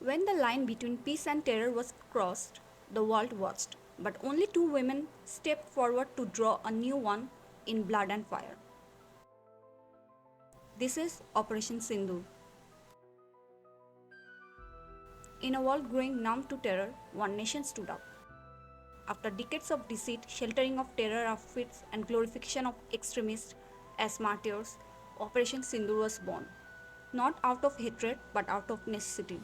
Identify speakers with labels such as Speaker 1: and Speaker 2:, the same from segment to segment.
Speaker 1: When the line between peace and terror was crossed, the world watched, but only two women stepped forward to draw a new one in blood and fire. This is Operation Sindoor. In a world growing numb to terror, one nation stood up. After decades of deceit, sheltering of terror outfits, and glorification of extremists as martyrs, Operation Sindoor was born. Not out of hatred, but out of necessity.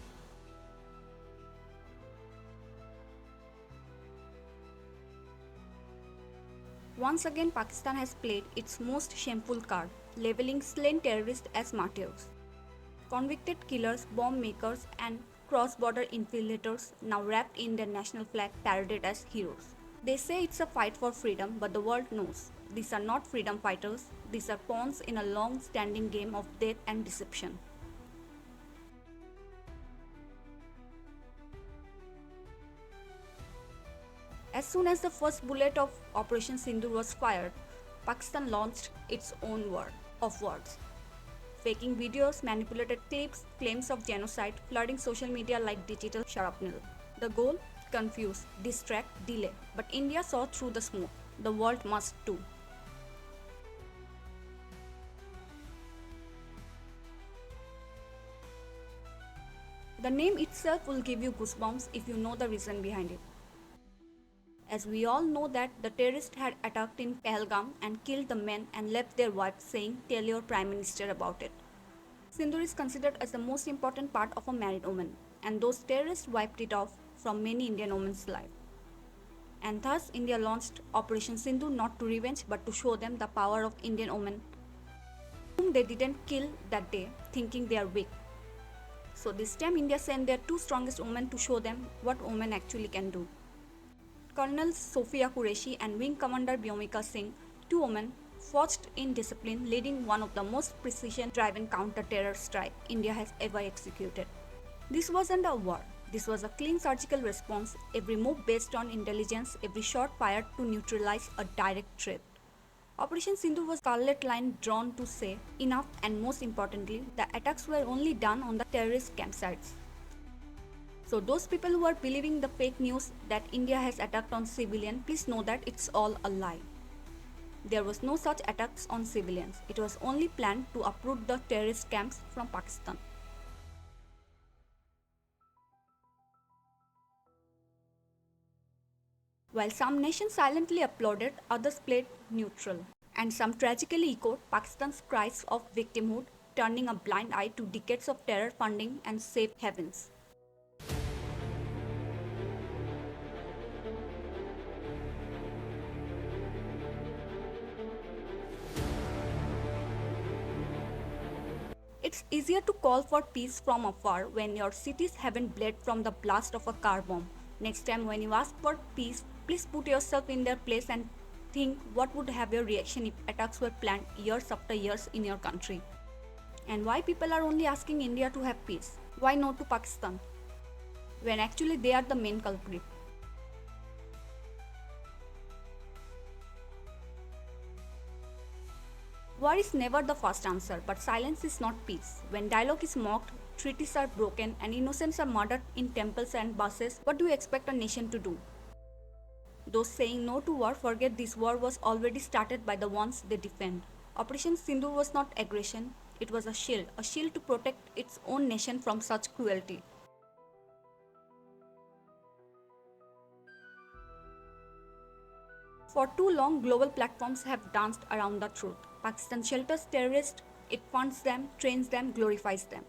Speaker 1: Once again, Pakistan has played its most shameful card, labeling slain terrorists as martyrs. Convicted killers, bomb makers, and cross-border infiltrators, now wrapped in their national flag, paraded as heroes. They say it's a fight for freedom, but the world knows these are not freedom fighters, these are pawns in a long-standing game of death and deception. As soon as the first bullet of Operation Sindoor was fired, Pakistan launched its own war of words. Faking videos, manipulated clips, claims of genocide, flooding social media like digital shrapnel. The goal? Confuse, distract, delay. But India saw through the smoke. The world must too. The name itself will give you goosebumps if you know the reason behind it. As we all know that the terrorists had attacked in Pahalgam and killed the men and left their wives saying, "Tell your Prime Minister about it." Sindoor is considered as the most important part of a married woman, and those terrorists wiped it off from many Indian women's life. And thus, India launched Operation Sindoor not to revenge but to show them the power of Indian women, whom they didn't kill that day, thinking they are weak. So this time, India sent their two strongest women to show them what women actually can do. Colonel Sophia Qureshi and Wing Commander Byomika Singh, two women, forged in discipline, leading one of the most precision-driven counter-terror strike India has ever executed. This wasn't a war. This was a clean surgical response, every move based on intelligence, every shot fired to neutralize a direct threat. Operation Sindoor was a scarlet line drawn to say enough, and most importantly, the attacks were only done on the terrorist campsites. So those people who are believing the fake news that India has attacked on civilians, please know that it's all a lie. There was no such attacks on civilians. It was only planned to uproot the terrorist camps from Pakistan. While some nations silently applauded, others played neutral. And some tragically echoed Pakistan's cries of victimhood, turning a blind eye to decades of terror funding and safe havens. It's easier to call for peace from afar when your cities haven't bled from the blast of a car bomb. Next time when you ask for peace, please put yourself in their place and think what would have your reaction if attacks were planned years after years in your country. And why people are only asking India to have peace? Why no to Pakistan? When actually they are the main culprit. War is never the first answer, but silence is not peace. When dialogue is mocked, treaties are broken, and innocents are murdered in temples and buses, what do you expect a nation to do? Those saying no to war forget this war was already started by the ones they defend. Operation Sindoor was not aggression, it was a shield to protect its own nation from such cruelty. For too long, global platforms have danced around the truth. Pakistan shelters terrorists, it funds them, trains them, glorifies them.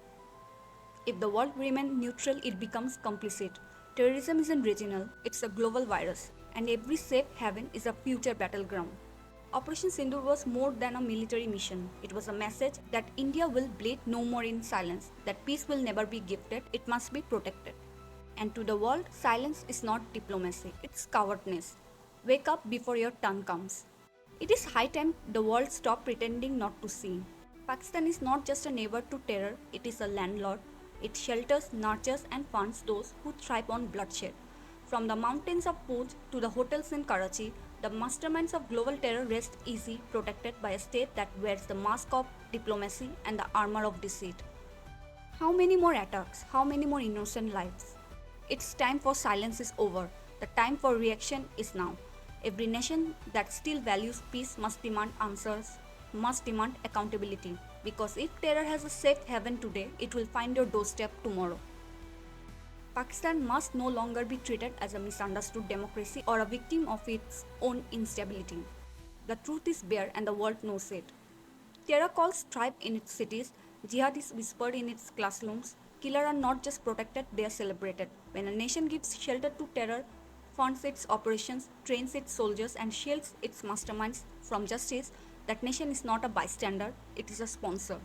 Speaker 1: If the world remains neutral, it becomes complicit. Terrorism isn't regional, it's a global virus, and every safe haven is a future battleground. Operation Sindoor was more than a military mission. It was a message that India will bleed no more in silence, that peace will never be gifted, it must be protected. And to the world, silence is not diplomacy, it's cowardness. Wake up before your turn comes. It is high time the world stop pretending not to see. Pakistan is not just a neighbor to terror, it is a landlord. It shelters, nurtures, and funds those who thrive on bloodshed. From the mountains of Poonch to the hotels in Karachi, the masterminds of global terror rest easy, protected by a state that wears the mask of diplomacy and the armor of deceit. How many more attacks? How many more innocent lives? Its time for silence is over. The time for reaction is now. Every nation that still values peace must demand answers, must demand accountability. Because if terror has a safe haven today, it will find your doorstep tomorrow. Pakistan must no longer be treated as a misunderstood democracy or a victim of its own instability. The truth is bare and the world knows it. Terror calls thrive in its cities, jihad is whispered in its classrooms. Killers are not just protected, they are celebrated. When a nation gives shelter to terror, funds its operations, trains its soldiers, and shields its masterminds from justice, that nation is not a bystander, it is a sponsor.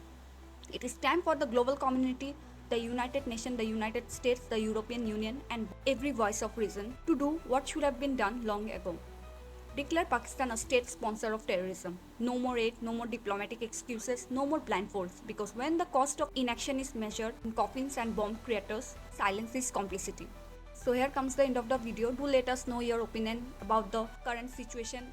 Speaker 1: It is time for the global community, the United Nations, the United States, the European Union, and every voice of reason to do what should have been done long ago. Declare Pakistan a state sponsor of terrorism. No more aid, no more diplomatic excuses, no more blindfolds. Because when the cost of inaction is measured in coffins and bomb craters, silence is complicity. So here comes the end of the video. Do let us know your opinion about the current situation